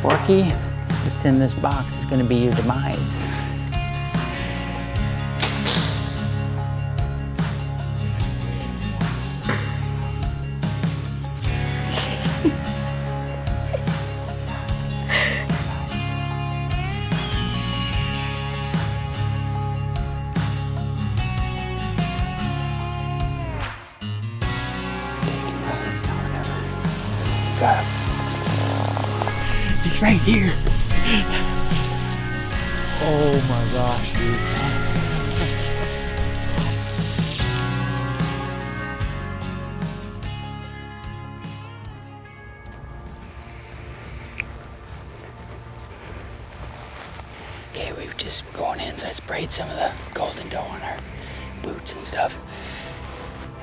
Sporky, what's in this box is going to be your demise. Got him. He's right here. Oh my gosh, dude. Okay, we've just gone in, so I sprayed some of the golden dough on our boots and stuff.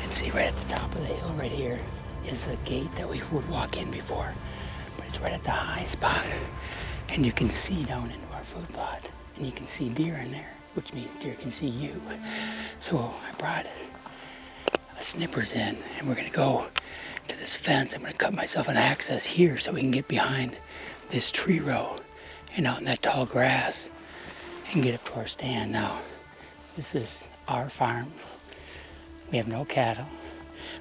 And see, right at the top of the hill right here is a gate that we would walk in before. But it's right at the high spot. And you can see down into our food plot. And you can see deer in there, which means deer can see you. So I brought a snippers in, and we're gonna go to this fence. I'm gonna cut myself an access here so we can get behind this tree row and out in that tall grass and get up to our stand. Now, this is our farm. We have no cattle,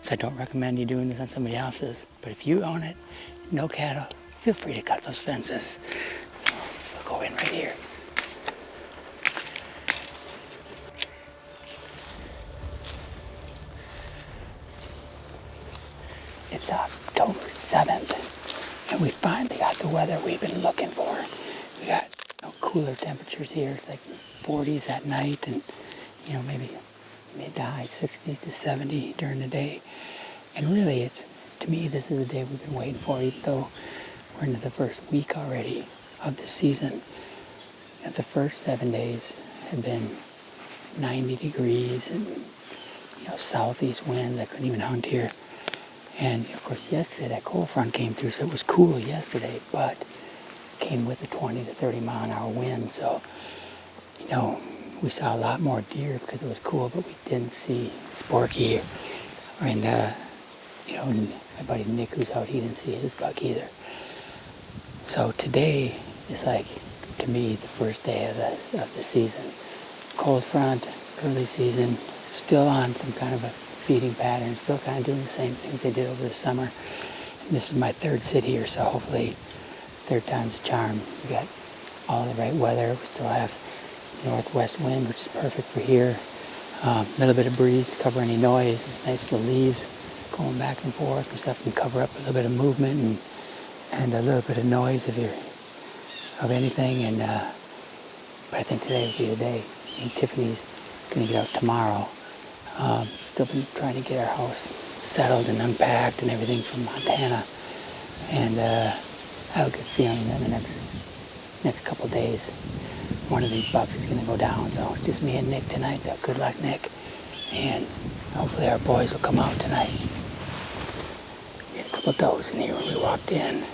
so I don't recommend you doing this on somebody else's. But if you own it, no cattle, feel free to cut those fences. So we'll go in right here. It's October 7th, and we finally got the weather we've been looking for. We got cooler temperatures here. It's like 40s at night, and maybe mid to high 60s to 70 during the day. And really, to me, this is the day we've been waiting for, even though we're into the first week already of the season. And the first 7 days have been 90 degrees and southeast winds. I couldn't even hunt here. And of course, yesterday that cold front came through, so it was cool yesterday, but came with a 20 to 30 mile an hour wind. So, we saw a lot more deer because it was cool, but we didn't see Sporky. And, my buddy Nick, who's out, he didn't see his buck either. So today is like, to me, the first day of the season. Cold front, early season, still on some kind of a feeding pattern, still kind of doing the same things they did over the summer. And this is my third sit here, so hopefully third time's a charm. We got all the right weather. We still have northwest wind, which is perfect for here. A little bit of breeze to cover any noise. It's nice with the leaves going back and forth and stuff can cover up a little bit of movement and a little bit of noise of anything. And but I think today will be the day. And Tiffany's gonna get out tomorrow. Still been trying to get our house settled and unpacked and everything from Montana. And I have a good feeling that the next couple days, one of these bucks is going to go down. So it's just me and Nick tonight. So good luck, Nick. And hopefully our boys will come out tonight. We had a couple does in here when we walked in.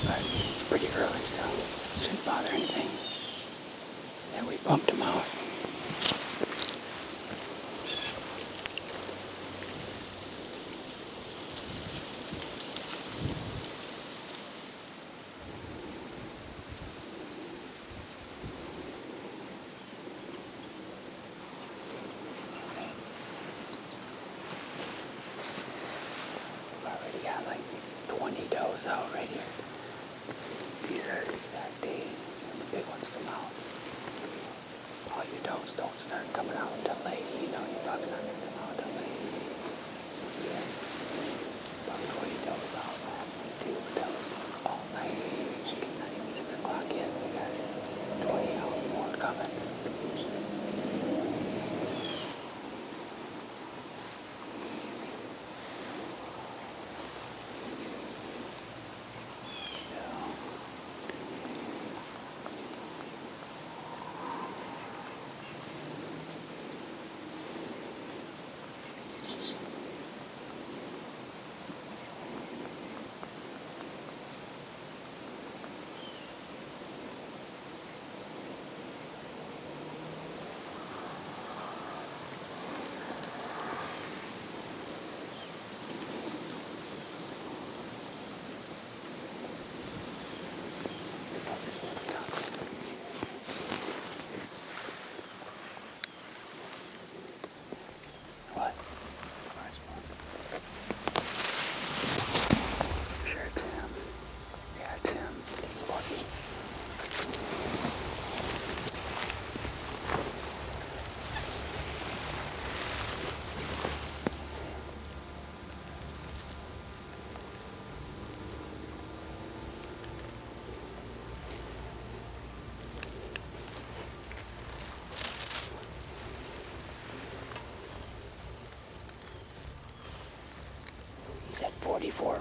But it's pretty early, so it shouldn't bother anything. Yeah, we bumped them out. Got like 20 does out right here. These are the exact days when the big ones come out. All your does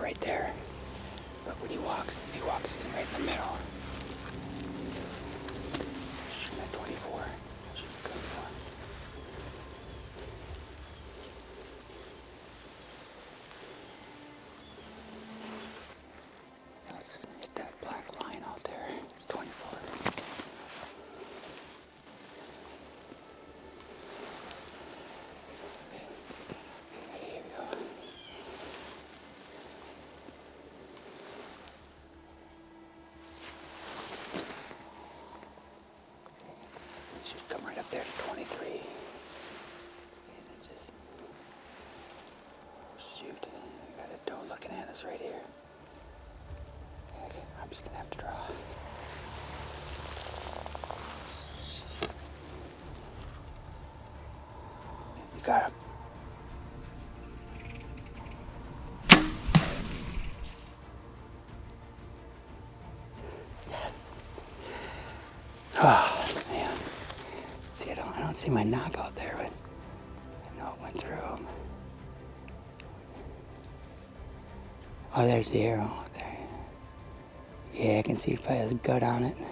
right there. But when he walks in right in the middle. Shooting at 24. Shooting at 24. Hit that black line out there. It's 24. Okay, here we go. Should come right up there to 23. And then just shoot. Got a doe looking at us right here. Okay, I'm just gonna have to draw. You got him. Yes. Oh man. See, I don't see my knockout there, but I know it went through him. Oh, there's the arrow. There. Yeah, I can see if I has gut on it. You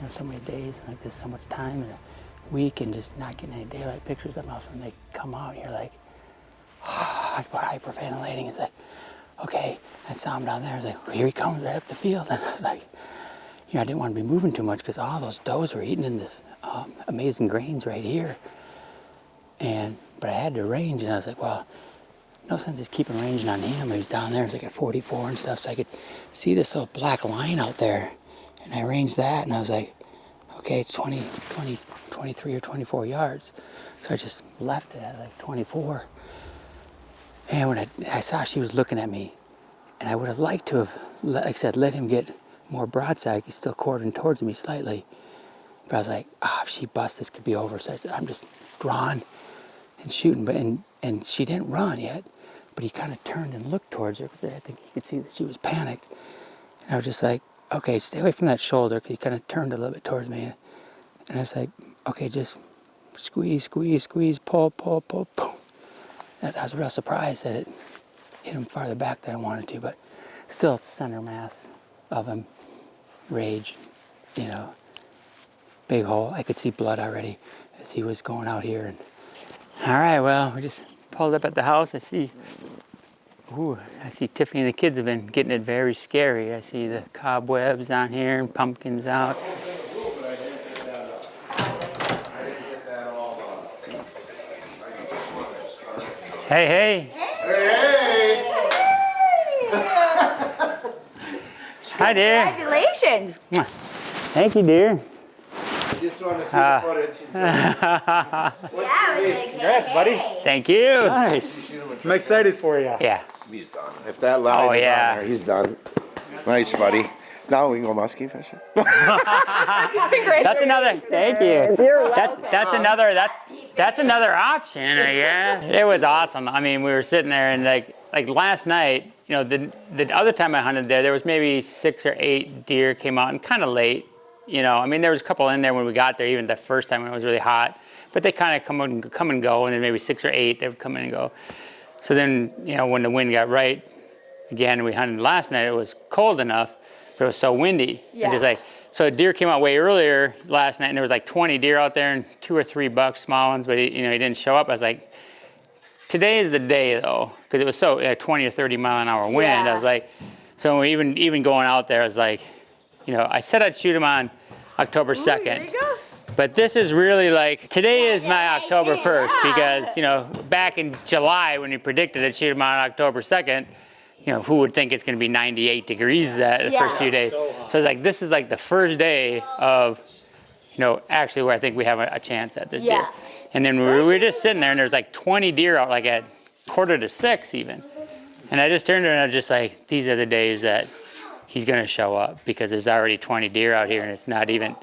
know, so many days, like there's so much time in a week and just not getting any daylight pictures of them. Also, when they come out, you're like, hyperventilating. It's like, okay, I saw him down there. I was like, well, here he comes right up the field. And I was like, you know, I didn't want to be moving too much because all those does were eating in this amazing grains right here. But I had to range, and I was like, well, no sense just keeping ranging on him. He was down there, it was like at 44 and stuff, so I could see this little black line out there. And I ranged that, and I was like, okay, it's 23 or 24 yards. So I just left it at like 24. And when I saw she was looking at me, and I would have liked to have, like I said, let him get more broadside. He's still quartering towards me slightly. But I was like, if she busts, this could be over. So I said, I'm just drawing and shooting. But and she didn't run yet. But he kind of turned and looked towards her because I think he could see that she was panicked. And I was just like, okay, stay away from that shoulder, because he kind of turned a little bit towards me. And I was like, okay, just squeeze, squeeze, squeeze, pull, pull, pull, pull. I was real surprised that it hit him farther back than I wanted to, but still center mass of him, rage, you know, big hole. I could see blood already as he was going out here. And all right, well, we just pulled up at the house. I see Tiffany and the kids have been getting it very scary. I see the cobwebs down here and pumpkins out. Hey, hey. Hey, Hi, dear. Congratulations. Thank you, dear. just want to see the footage. Congrats, buddy. Thank you. Nice. I'm excited for you. Yeah. He's done. If that line is yeah. on there, he's done. Nice, buddy. Now we can go muskie fishing. That's another. Thank you. That's another option, I guess. It was awesome. I mean, we were sitting there and like last night, you know, the other time I hunted there was maybe 6 or 8 deer came out and kind of late. You know, I mean, there was a couple in there when we got there, even the first time when it was really hot. But they kind of come and go, and then maybe 6 or 8 they would come in and go. So then, you know, when the wind got right, again, we hunted last night. It was cold enough, but it was so windy. Yeah. Just like, so a deer came out way earlier last night, and there was like 20 deer out there and 2 or 3 bucks, small ones, but he didn't show up. I was like, today is the day though, because it was so 20 or 30 mile an hour wind. Yeah. I was like, so even going out there, I was like, you know, I said I'd shoot him on October 2nd. There you go. But this is really like, today is my October 1st, because, you know, back in July when he predicted I'd shoot him on October 2nd, you know, who would think it's going to be 98 degrees the first few days? So it's like, this is like the first day of, you know, actually where I think we have a chance at this deer. And then we were just sitting there, and there's like 20 deer out like at 5:45 even. And I just turned around and I was just like, these are the days that he's going to show up, because there's already 20 deer out here, and it's not even,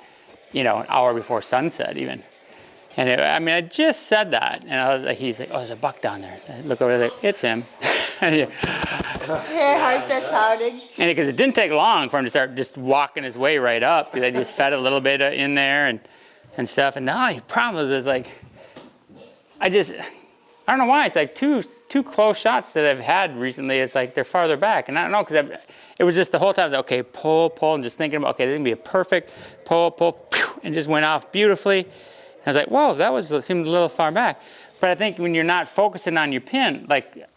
you know, an hour before sunset even. And I mean, I just said that, and I was like, he's like, oh, there's a buck down there. So I look over there, it's him. Your heart starts pounding. And because it didn't take long for him to start just walking his way right up, because I just fed a little bit in there and stuff. And the only problem is like, I don't know why, it's like two 2 close shots that I've had recently, it's like they're farther back. And I don't know, because it was just the whole time I was like, okay, pull, pull, and just thinking about, okay, this is going to be a perfect pull, pull, pew, and just went off beautifully. And I was like, whoa, that seemed a little far back. But I think when you're not focusing on your pin, like,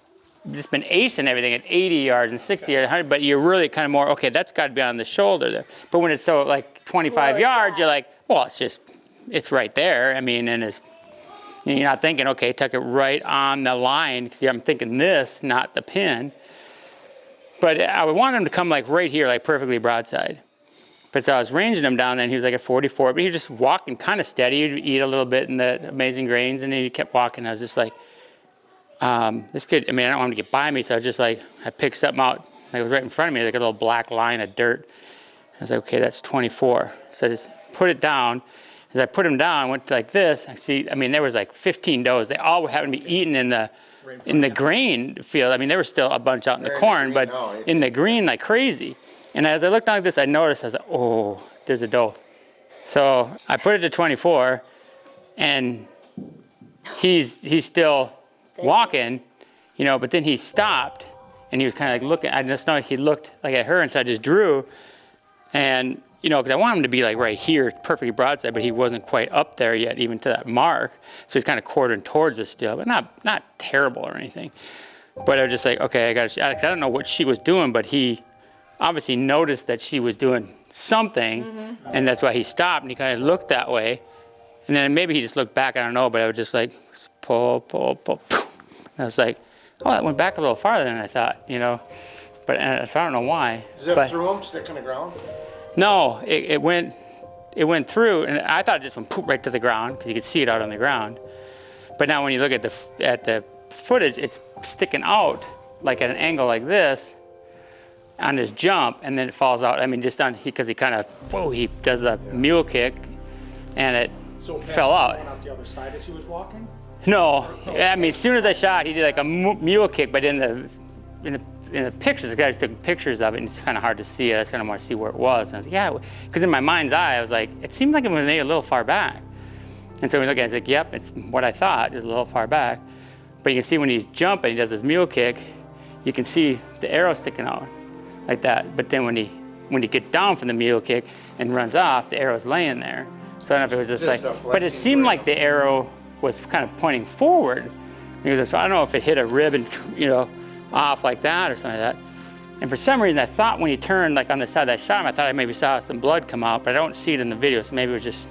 just been acing everything at 80 yards and 60 yards, 100, but you're really kind of more, okay, that's got to be on the shoulder there. But when it's so like 25 yards, you're like, well, it's right there. I mean, and you're not thinking, okay, tuck it right on the line, because I'm thinking this, not the pin. But I would want him to come like right here, like perfectly broadside. But so I was ranging him down there, and he was like at 44, but he was just walking kind of steady. He'd eat a little bit in the Amazing Grains, and then he kept walking. I was just like, this could, I mean, I don't want him to get by me, so I was just like, I picked something out, like it was right in front of me, like a little black line of dirt. I was like, okay, that's 24. So I just put it down. As I put him down, I went like this. I mean, there was like 15 does. They all happened to be eating in the grain field. I mean, there was still a bunch out in the corn, but in the green like crazy. And as I looked down like this, I noticed, I was like, oh, there's a doe. So I put it to 24, and he's still walking, you know, but then he stopped, and he was kind of like looking. I just noticed he looked like at her, and so I just drew, and you know, because I want him to be like right here, perfectly broadside, but he wasn't quite up there yet, even to that mark. So he's kind of quartering towards us still, but not terrible or anything. But I was just like, okay, I got to, Alex, I don't know what she was doing, but he obviously noticed that she was doing something, and that's why he stopped, and he kind of looked that way. And then maybe he just looked back, I don't know, but I was just like, pull, pull, pull, pull. And I was like, oh, that went back a little farther than I thought, you know. But so I don't know why. Zip through them, stick on the ground? No, it went through, and I thought it just went poop right to the ground, because you could see it out on the ground. But now when you look at the footage, it's sticking out like at an angle like this on his jump, and then it falls out. I mean, just on, because he kind of, whoa, he does a mule kick, and it fell out. Out the other side as he was walking? No, I mean, as soon as I shot, he did like a mule kick, but in the pictures, the guy took pictures of it, and it's kind of hard to see it. I just kind of want to see where it was. And I was like, yeah, because in my mind's eye, I was like, it seemed like it was made a little far back. And so we look at it, it's like, yep, it's what I thought, is a little far back. But you can see when he's jumping, he does his mule kick, you can see the arrow sticking out like that. But then when he gets down from the mule kick and runs off, the arrow's laying there. So I don't know if it was just like, but it seemed like the arrow was kind of pointing forward. So I don't know if it hit a rib and, you know, off like that or something like that. And for some reason, I thought when he turned like on the side that I shot him, I thought I maybe saw some blood come out, but I don't see it in the video. So maybe it was just,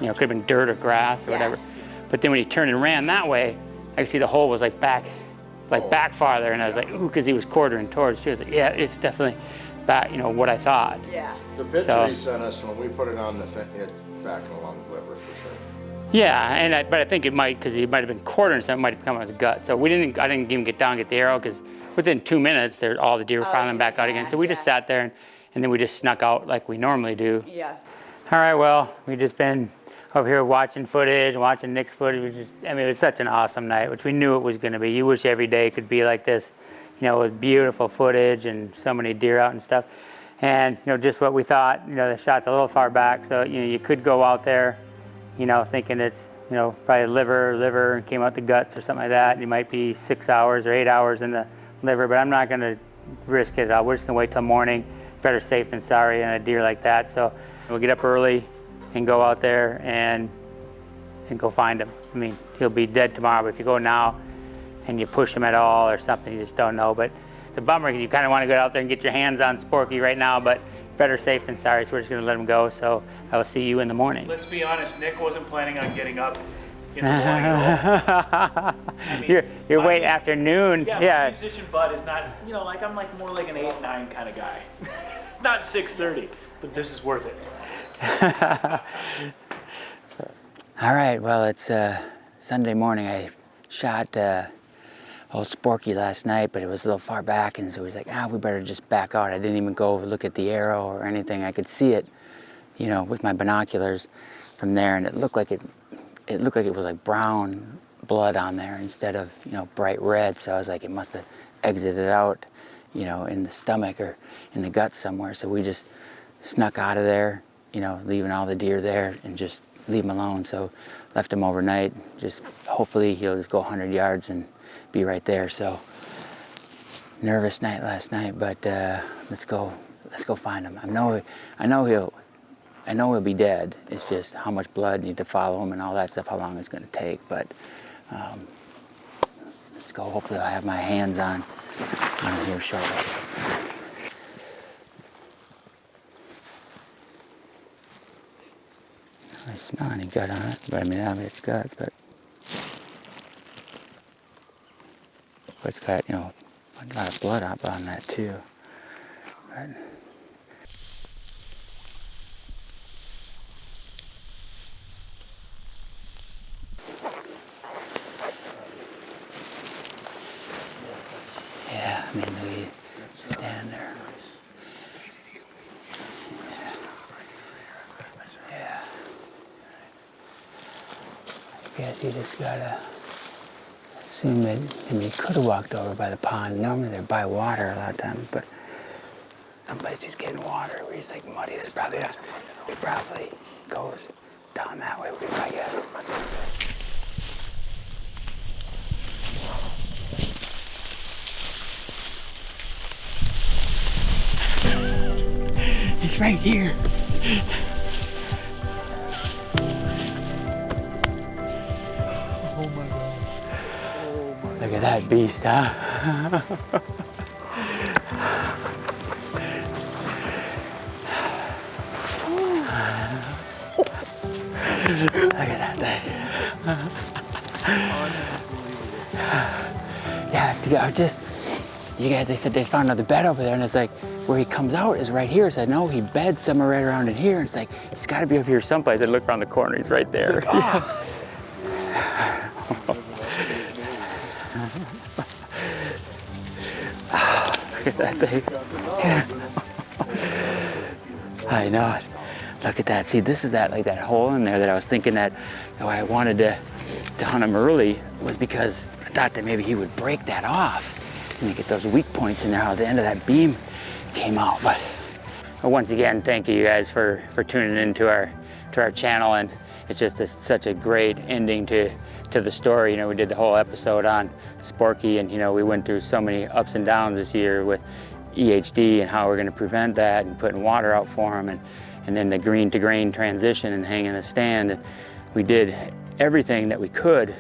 you know, could have been dirt or grass or whatever. But then when he turned and ran that way, I could see the hole was like back farther. And I was like, ooh, because he was quartering towards. She was like, yeah, it's definitely back, you know, what I thought. Yeah. The picture he sent us, when we put it on the thing, it's back along the liver for sure. Yeah, but I think it might, because he might have been quartering, so it might have come out of his gut. So I didn't even get down and get the arrow, because within 2 minutes, all the deer were filing back out again. So we just sat there, and then we just snuck out like we normally do. Yeah. All right, well, we've just been over here watching footage, watching Nick's footage. I mean, it was such an awesome night, which we knew it was going to be. You wish every day could be like this, you know, with beautiful footage and so many deer out and stuff. And, you know, just what we thought, you know, the shot's a little far back, so, you know, you could go out there, you know, thinking it's, you know, probably liver, and came out the guts or something like that. You might be 6 hours or 8 hours in the liver, but I'm not going to risk it at all. We're just going to wait till morning. Better safe than sorry on a deer like that. So we'll get up early and go out there and go find him. I mean, he'll be dead tomorrow, but if you go now and you push him at all or something, you just don't know. But it's a bummer, because you kind of want to go out there and get your hands on Sporky right now, but better safe than sorry, so we're just going to let him go. So I will see you in the morning. Let's be honest, Nick wasn't planning on getting up in the morning at all. I mean, you're waiting afternoon. Yeah, musician bud is not, you know, like I'm like more like an 8, 9 kind of guy. Not 6:30, but this is worth it. All right, well, it's Sunday morning. I shot old Sporky last night, but it was a little far back, and so he's like, we better just back out. I didn't even go look at the arrow or anything. I could see it, you know, with my binoculars from there, and it looked like it was like brown blood on there instead of, you know, bright red. So I was like, it must have exited out, you know, in the stomach or in the gut somewhere. So we just snuck out of there, you know, leaving all the deer there and just leave him alone. So left him overnight. Just hopefully he'll just go 100 yards and be right there. So nervous night last night, but let's go find him. I know he'll be dead. It's just how much blood need to follow him and all that stuff, how long it's going to take. But let's go. Hopefully I'll have my hands on him here shortly. I don't smell any gut on it, but I mean, it's guts, but it's got, you know, a lot of blood up on that too. But, yeah, I mean, we stand there. Yeah. I guess you just gotta assume that, I mean, he could have walked over by the pond. Normally they're by water a lot of times, but someplace he's getting water where he's like muddy. That's probably not, he probably goes down that way, I guess. He's right here. Oh my God. Oh my. Look at that beast, huh? Look at that thing. Yeah, you guys, they said they found another bed over there, and it's like, where he comes out is right here. So I know he beds somewhere right around in here. It's like, it's gotta be over here someplace. I look around the corner, he's right there. Like, oh. Look at that thing. Yeah. I know it. Look at that. See, this is that hole in there that I was thinking that why I wanted to hunt him early was because I thought that maybe he would break that off and get those weak points in there, how the end of that beam came out. But once again, thank you guys for tuning in to our channel, and it's just such a great ending to the story. You know, we did the whole episode on Sporky, and you know, we went through so many ups and downs this year with EHD and how we're going to prevent that and putting water out for him, and then the green to grain transition and hanging a stand. And we did everything that we could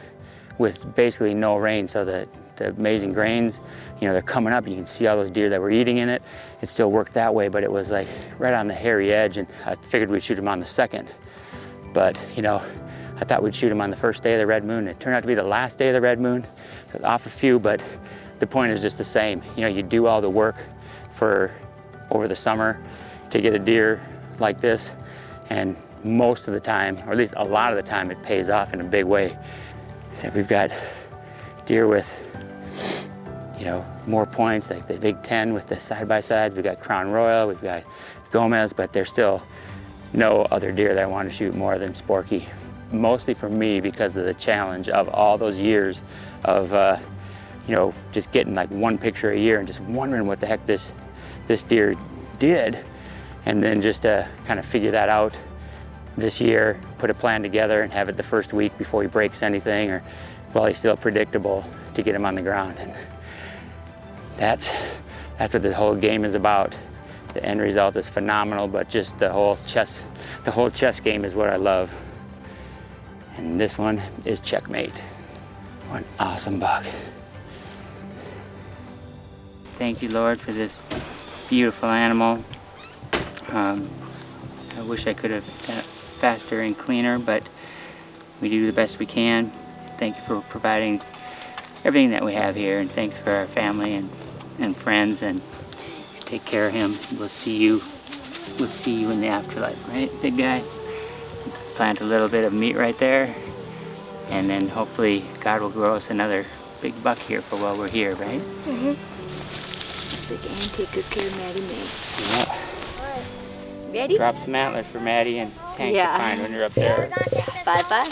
with basically no rain, so that the amazing grains, you know, they're coming up. You can see all those deer that were eating in it. It still worked that way, but it was like right on the hairy edge, and I figured we'd shoot him on the second. But, you know, I thought we'd shoot him on the first day of the red moon. It turned out to be the last day of the red moon, so off a few, but the point is just the same. You know, you do all the work for over the summer to get a deer like this, and most of the time, or at least a lot of the time, it pays off in a big way. So we've got deer with, you know, more points, like the Big 10 with the side-by-sides. We've got Crown Royal, we've got Gomez, but there's still no other deer that I want to shoot more than Sporky. Mostly for me because of the challenge of all those years of, you know, just getting like one picture a year and just wondering what the heck this deer did. And then just to kind of figure that out this year, put a plan together and have it the first week before he breaks anything, or while he's still predictable, to get him on the ground. And that's what this whole game is about. The end result is phenomenal, but just the whole chess game is what I love. And this one is checkmate. What an awesome buck. Thank you, Lord, for this beautiful animal. I wish I could have done it faster and cleaner, but we do the best we can. Thank you for providing everything that we have here, and thanks for our family and friends, and take care of him. We'll see you in the afterlife, right, big guy? Plant a little bit of meat right there, and then hopefully God will grow us another big buck here for while we're here, right? Mm-hmm. Big Ann, take good care of Maddie Mae. Yeah. Ready? Drop some antlers for Maddie and Tank to find when you're up there. Bye-bye.